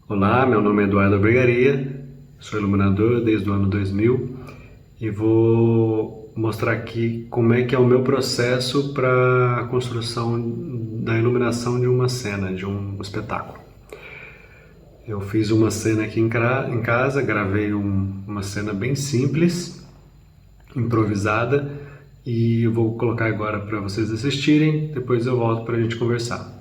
Olá, meu nome é Eduardo Brigaria, sou iluminador desde o ano 2000 e vou mostrar aqui como é que é o meu processo para a construção da iluminação de uma cena, de um espetáculo. Eu fiz uma cena aqui em casa, gravei uma cena bem simples, improvisada, e eu vou colocar agora para vocês assistirem, depois eu volto para a gente conversar.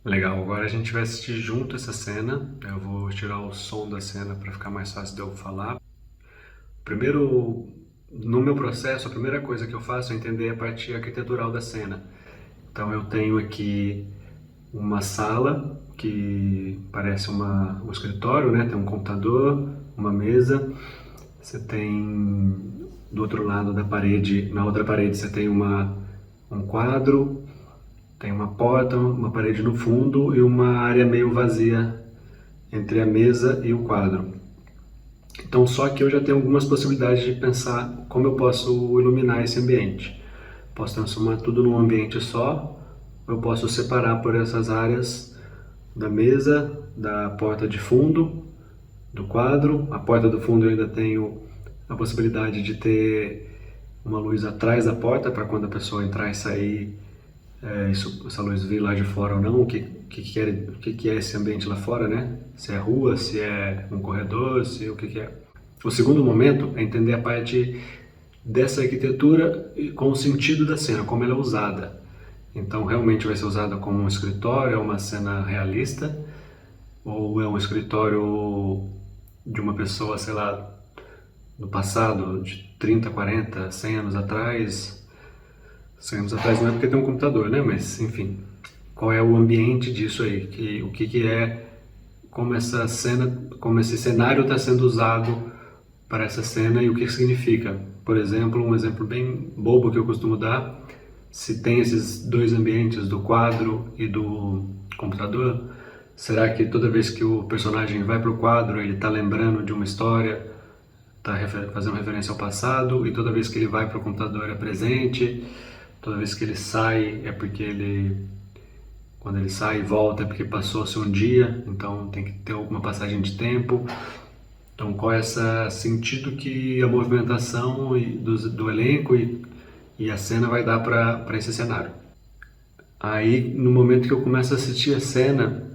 Legal, agora a gente vai assistir junto essa cena. Eu vou tirar o som da cena para ficar mais fácil de eu falar. Primeiro, no meu processo, a primeira coisa que eu faço é entender a parte arquitetural da cena. Então eu tenho aqui uma sala que parece um escritório, né? Tem um computador, uma mesa. Você tem do outro lado da parede, na outra parede você tem um quadro, tem uma porta, uma parede no fundo e uma área meio vazia entre a mesa e o quadro. Então, só que eu já tenho algumas possibilidades de pensar como eu posso iluminar esse ambiente. Posso transformar tudo num ambiente só, eu posso separar por essas áreas da mesa, da porta de fundo, do quadro. A porta do fundo eu ainda tenho a possibilidade de ter uma luz atrás da porta para quando a pessoa entrar e sair, essa luz vir lá de fora ou não, o que é esse ambiente lá fora, né? Se é rua, se é um corredor, se o que é. O segundo momento é entender a parte dessa arquitetura com o sentido da cena, como ela é usada. Então, realmente vai ser usada como um escritório, é uma cena realista, ou é um escritório de uma pessoa, sei lá, no passado, de 30, 40, 100 anos atrás. 100 anos atrás não é porque tem um computador, né? Mas, enfim, qual é o ambiente disso aí? O que é, como essa cena, como esse cenário está sendo usado para essa cena e o que significa. Por exemplo, um exemplo bem bobo que eu costumo dar, se tem esses dois ambientes do quadro e do computador, será que toda vez que o personagem vai para o quadro ele está lembrando de uma história, está fazendo referência ao passado, e toda vez que ele vai para o computador é presente, toda vez que ele sai é porque quando ele sai e volta é porque passou-se um dia, então tem que ter alguma passagem de tempo. Então, qual é esse sentido que a movimentação do elenco e a cena vai dar para esse cenário? Aí, no momento que eu começo a assistir a cena,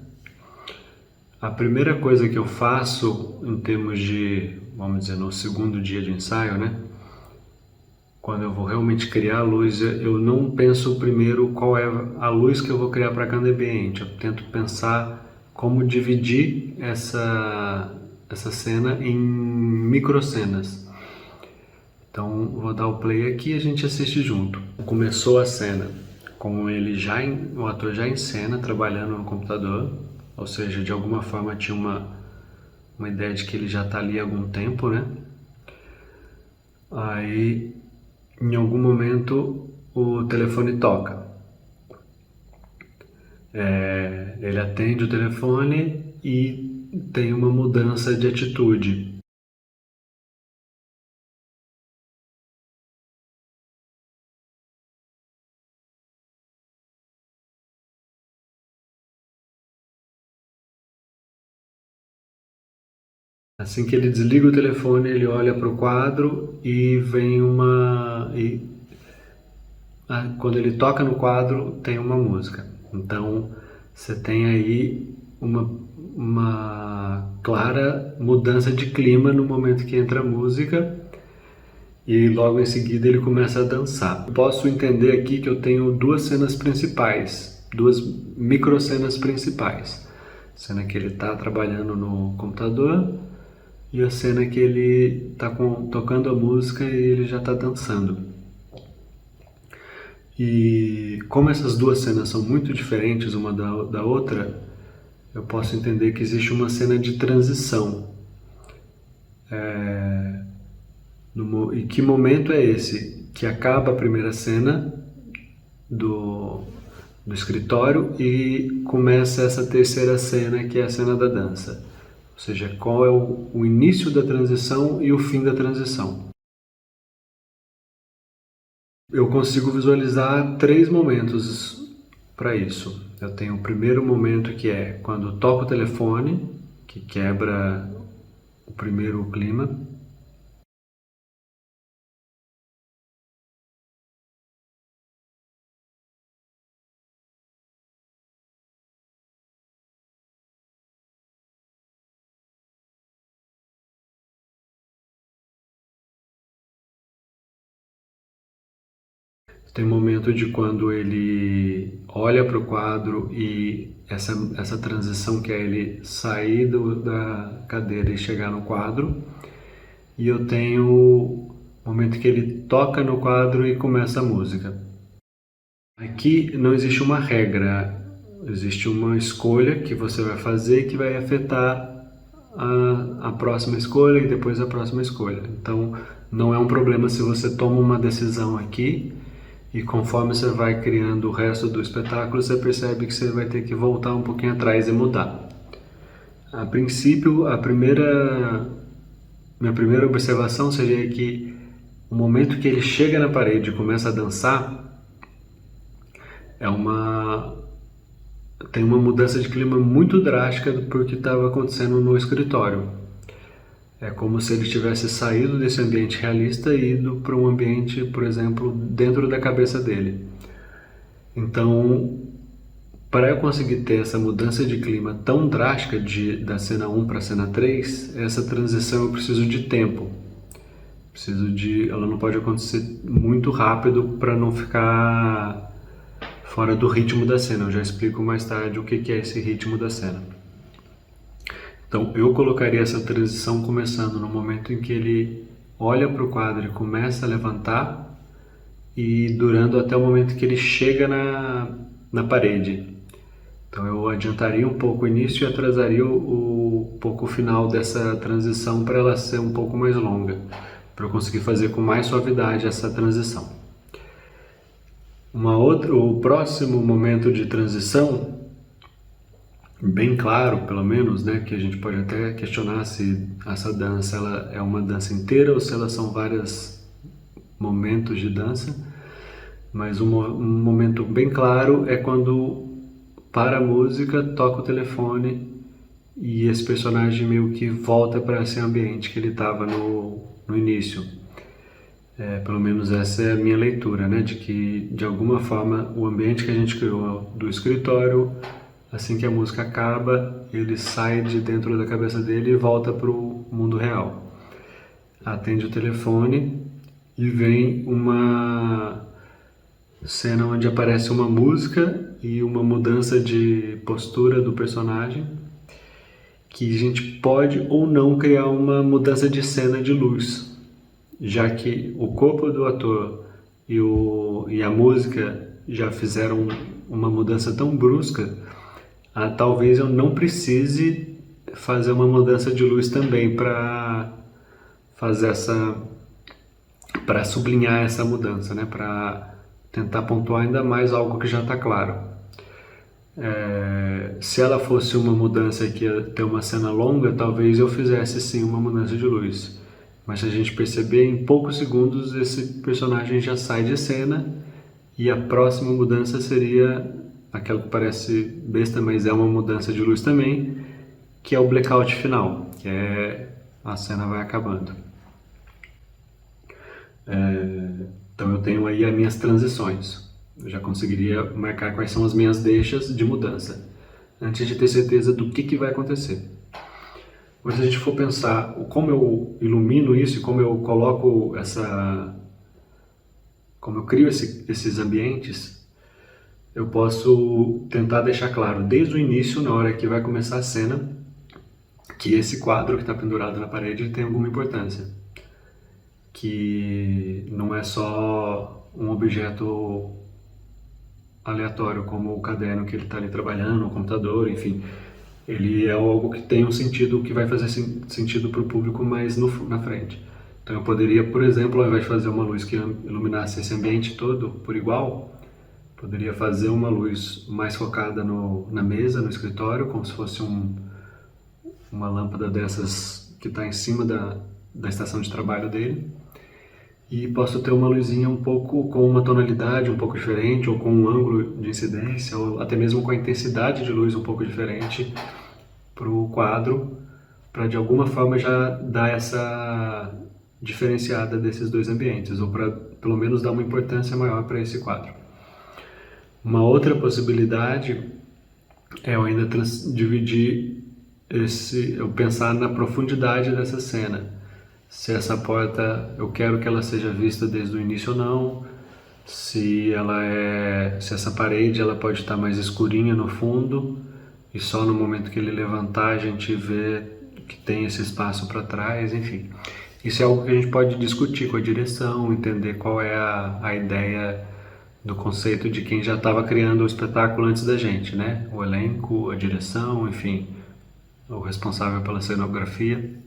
a primeira coisa que eu faço em termos de, vamos dizer, no segundo dia de ensaio, né? Quando eu vou realmente criar a luz, eu não penso primeiro qual é a luz que eu vou criar para cada ambiente. Eu tento pensar como dividir essa cena em microcenas. Então, vou dar o play aqui e a gente assiste junto. Começou a cena com ele o ator já em cena, trabalhando no computador, ou seja, de alguma forma tinha uma ideia de que ele já está ali há algum tempo, né? Aí, em algum momento, o telefone toca. Ele atende o telefone e tem uma mudança de atitude. Assim que ele desliga o telefone, ele olha para o quadro e vem quando ele toca no quadro, tem uma música. Então, você tem aí uma clara mudança de clima no momento que entra a música e logo em seguida ele começa a dançar. Posso entender aqui que eu tenho duas cenas principais, duas microcenas principais. A cena que ele está trabalhando no computador e a cena que ele está tocando a música e ele já está dançando. E como essas duas cenas são muito diferentes uma da outra, eu posso entender que existe uma cena de transição. E que momento é esse? Que acaba a primeira cena do escritório e começa essa terceira cena, que é a cena da dança. Ou seja, qual é o início da transição e o fim da transição. Eu consigo visualizar três momentos para isso. Eu tenho o primeiro momento, que é quando toco o telefone, que quebra o primeiro clima. Tem um momento de quando ele olha para o quadro e essa transição que é ele sair da cadeira e chegar no quadro. E eu tenho o momento que ele toca no quadro e começa a música. Aqui não existe uma regra, existe uma escolha que você vai fazer que vai afetar a próxima escolha e depois a próxima escolha. Então não é um problema se você toma uma decisão aqui e conforme você vai criando o resto do espetáculo, você percebe que você vai ter que voltar um pouquinho atrás e mudar. A princípio, minha primeira observação seria que o momento que ele chega na parede e começa a dançar tem uma mudança de clima muito drástica do que estava acontecendo no escritório. É como se ele tivesse saído desse ambiente realista e ido para um ambiente, por exemplo, dentro da cabeça dele. Então, para eu conseguir ter essa mudança de clima tão drástica da cena 1 para a cena 3, essa transição eu preciso de tempo. Ela não pode acontecer muito rápido para não ficar fora do ritmo da cena. Eu já explico mais tarde o que é esse ritmo da cena. Então, eu colocaria essa transição começando no momento em que ele olha para o quadro e começa a levantar e durando até o momento que ele chega na parede. Então, eu adiantaria um pouco o início e atrasaria pouco o final dessa transição para ela ser um pouco mais longa, para eu conseguir fazer com mais suavidade essa transição. O próximo momento de transição, bem claro, pelo menos, né, que a gente pode até questionar se essa dança ela é uma dança inteira ou se elas são vários momentos de dança, mas um momento bem claro é quando para a música, toca o telefone e esse personagem meio que volta para esse ambiente que ele estava no início. Pelo menos essa é a minha leitura, né? De que, de alguma forma, o ambiente que a gente criou do escritório, assim que a música acaba, ele sai de dentro da cabeça dele e volta para o mundo real. Atende o telefone e vem uma cena onde aparece uma música e uma mudança de postura do personagem, que a gente pode ou não criar uma mudança de cena de luz, já que o corpo do ator e a música já fizeram uma mudança tão brusca, talvez eu não precise fazer uma mudança de luz também para fazer para sublinhar essa mudança, né? Para tentar pontuar ainda mais algo que já está claro. Se ela fosse uma mudança que ia ter uma cena longa, talvez eu fizesse sim uma mudança de luz. Mas se a gente perceber, em poucos segundos esse personagem já sai de cena e a próxima mudança seria aquela que parece besta, mas é uma mudança de luz também, que é o blackout final, que é a cena vai acabando. Então eu tenho aí as minhas transições. Eu já conseguiria marcar quais são as minhas deixas de mudança, antes de ter certeza do que vai acontecer. Mas se a gente for pensar como eu ilumino isso e como eu coloco como eu crio esses ambientes, eu posso tentar deixar claro desde o início, na hora que vai começar a cena, que esse quadro que está pendurado na parede tem alguma importância. Que não é só um objeto aleatório, como o caderno que ele está ali trabalhando, o computador, enfim. Ele é algo que tem um sentido, que vai fazer sentido para o público mais na frente. Então eu poderia, por exemplo, ao invés de fazer uma luz que iluminasse esse ambiente todo por igual, poderia fazer uma luz mais focada na mesa, no escritório, como se fosse uma lâmpada dessas que está em cima da estação de trabalho dele. E posso ter uma luzinha um pouco com uma tonalidade um pouco diferente, ou com um ângulo de incidência, ou até mesmo com a intensidade de luz um pouco diferente para o quadro, para de alguma forma já dar essa diferenciada desses dois ambientes, ou para pelo menos dar uma importância maior para esse quadro. Uma outra possibilidade é eu ainda dividir eu pensar na profundidade dessa cena. Se essa porta eu quero que ela seja vista desde o início ou não, se essa parede ela pode estar mais escurinha no fundo e só no momento que ele levantar a gente vê que tem esse espaço para trás, enfim. Isso é algo que a gente pode discutir com a direção, entender qual é a ideia do conceito de quem já estava criando o espetáculo antes da gente, né? O elenco, a direção, enfim, o responsável pela cenografia.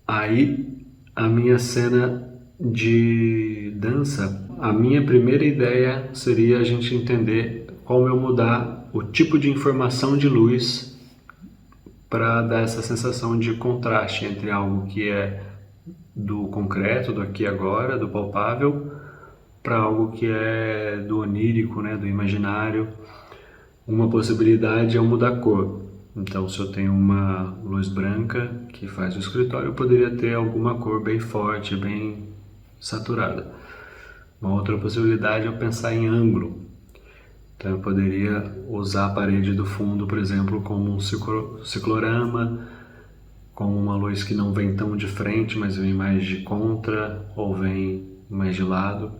Aí a minha cena de dança, a minha primeira ideia seria a gente entender como eu mudar o tipo de informação de luz para dar essa sensação de contraste entre algo que é do concreto, do aqui e agora, do palpável, para algo que é do onírico, né, do imaginário. Uma possibilidade é eu mudar a cor. Então, se eu tenho uma luz branca que faz o escritório, eu poderia ter alguma cor bem forte, bem saturada. Uma outra possibilidade é eu pensar em ângulo. Então, eu poderia usar a parede do fundo, por exemplo, como um ciclorama, com uma luz que não vem tão de frente, mas vem mais de contra ou vem mais de lado.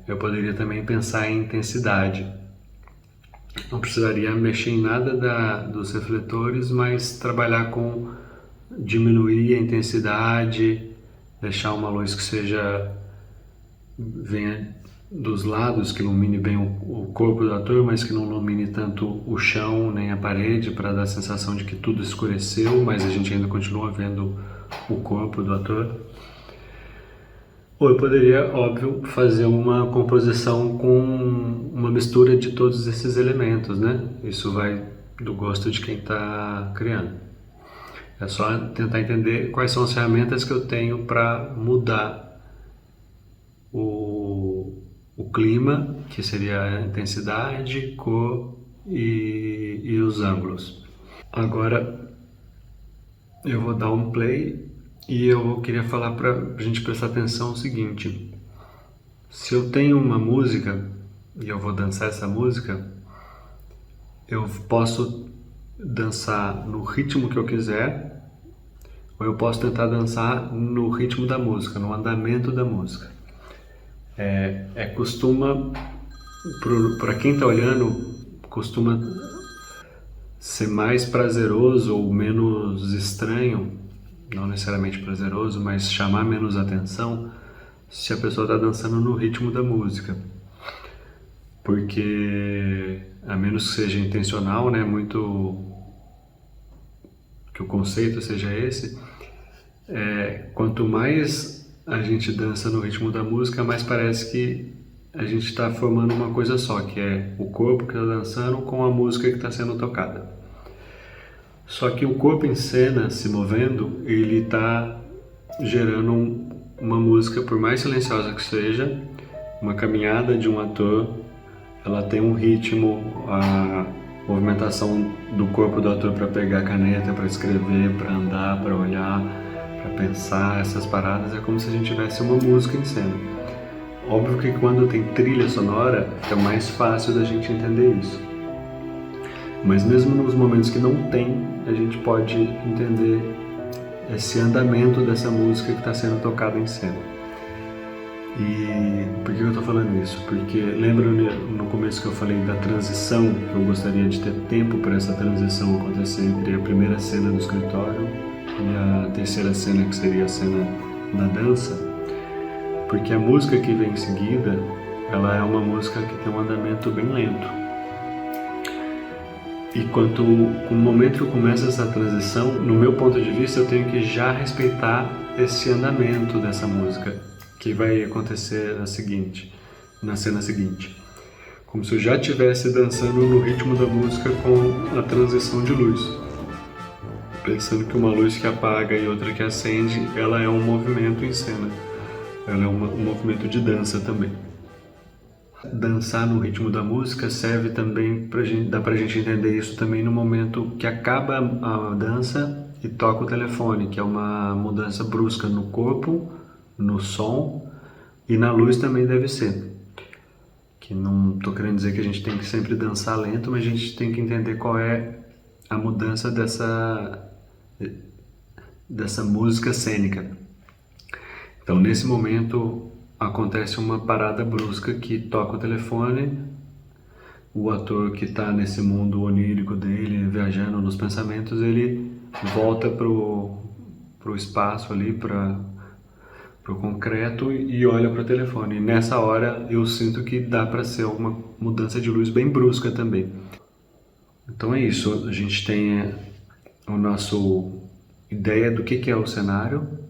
Eu poderia também pensar em intensidade. Não precisaria mexer em nada dos refletores, mas trabalhar com diminuir a intensidade, deixar uma luz que venha dos lados, que ilumine bem o corpo do ator, mas que não ilumine tanto o chão nem a parede, para dar a sensação de que tudo escureceu, mas a gente ainda continua vendo o corpo do ator. Ou eu poderia, óbvio, fazer uma composição com uma mistura de todos esses elementos, né? Isso vai do gosto de quem está criando. É só tentar entender quais são as ferramentas que eu tenho para mudar o clima, que seria a intensidade, cor e os ângulos. Agora, eu vou dar um play e eu queria falar para a gente prestar atenção o seguinte: se eu tenho uma música e eu vou dançar essa música, eu posso dançar no ritmo que eu quiser, ou eu posso tentar dançar no ritmo da música, no andamento da música. Costuma, para quem está olhando, costuma ser mais prazeroso ou menos estranho, não necessariamente prazeroso, mas chamar menos atenção se a pessoa está dançando no ritmo da música. Porque, a menos que seja intencional, né, muito que o conceito seja esse, quanto mais a gente dança no ritmo da música, mais parece que a gente está formando uma coisa só, que é o corpo que está dançando com a música que está sendo tocada. Só que o corpo em cena, se movendo, ele está gerando uma música, por mais silenciosa que seja, uma caminhada de um ator, ela tem um ritmo, a movimentação do corpo do ator para pegar a caneta, para escrever, para andar, para olhar, para pensar, essas paradas, é como se a gente tivesse uma música em cena. Óbvio que quando tem trilha sonora, fica mais fácil da gente entender isso. Mas mesmo nos momentos que não tem, a gente pode entender esse andamento dessa música que está sendo tocada em cena. E por que eu estou falando isso? Porque lembra no começo que eu falei da transição, que eu gostaria de ter tempo para essa transição acontecer entre a primeira cena do escritório e a terceira cena, que seria a cena da dança? Porque a música que vem em seguida, ela é uma música que tem um andamento bem lento. E no momento que eu começo essa transição, no meu ponto de vista, eu tenho que já respeitar esse andamento dessa música, que vai acontecer na cena seguinte. Como se eu já estivesse dançando no ritmo da música com a transição de luz. Pensando que uma luz que apaga e outra que acende, ela é um movimento em cena. Ela é um movimento de dança também. Dançar no ritmo da música serve também dá pra gente entender isso também no momento que acaba a dança e toca o telefone, que é uma mudança brusca no corpo, no som e na luz também deve ser. Que não tô querendo dizer que a gente tem que sempre dançar lento, mas a gente tem que entender qual é a mudança dessa música cênica. Então, nesse momento, acontece uma parada brusca que toca o telefone, o ator que está nesse mundo onírico dele, viajando nos pensamentos, ele volta pro espaço ali, pro concreto e olha pro telefone. E nessa hora eu sinto que dá para ser uma mudança de luz bem brusca também. Então é isso, a gente tem a nossa ideia do que é o cenário,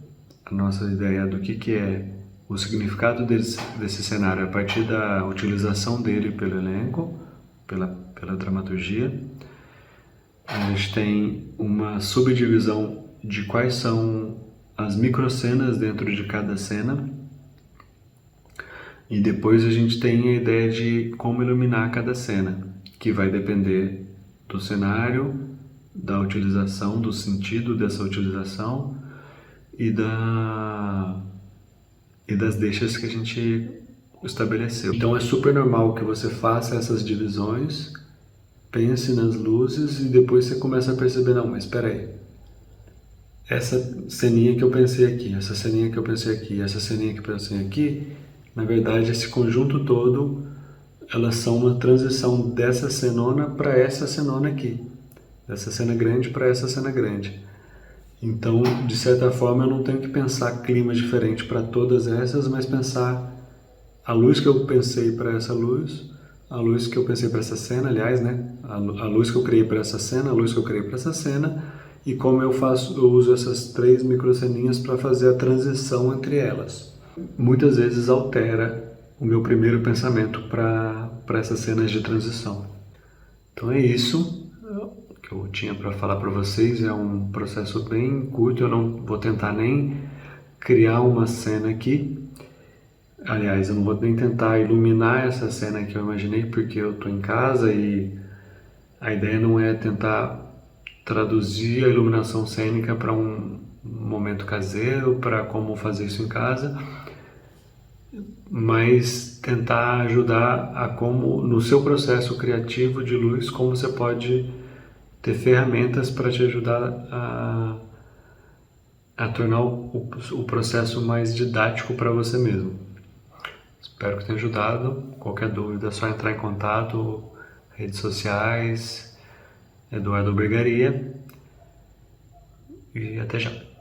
a nossa ideia do que é o significado desse cenário a partir da utilização dele pelo elenco, pela dramaturgia. A gente tem uma subdivisão de quais são as microcenas dentro de cada cena. E depois a gente tem a ideia de como iluminar cada cena, que vai depender do cenário, da utilização, do sentido dessa utilização e das deixas que a gente estabeleceu. Então é super normal que você faça essas divisões, pense nas luzes e depois você começa a perceber, não, mas espera aí, essa ceninha que eu pensei aqui, essa ceninha que eu pensei aqui, essa ceninha que eu pensei aqui, na verdade esse conjunto todo, elas são uma transição dessa cenona para essa cenona aqui, dessa cena grande para essa cena grande. Então, de certa forma, eu não tenho que pensar clima diferente para todas essas, mas pensar a luz que eu pensei para essa luz, a luz que eu pensei para essa cena, aliás, né? A luz que eu criei para essa cena, a luz que eu criei para essa cena, e como eu uso essas 3 microceninhas para fazer a transição entre elas. Muitas vezes altera o meu primeiro pensamento para essas cenas de transição. Então é isso que eu tinha para falar para vocês. É um processo bem curto, eu não vou tentar nem criar uma cena aqui. Aliás, eu não vou nem tentar iluminar essa cena que eu imaginei, porque eu estou em casa e a ideia não é tentar traduzir a iluminação cênica para um momento caseiro, para como fazer isso em casa, mas tentar ajudar a como, no seu processo criativo de luz, como você pode ter ferramentas para te ajudar a tornar o processo mais didático para você mesmo. Espero que tenha ajudado. Qualquer dúvida é só entrar em contato, redes sociais, Eduardo Brigaria, e até já.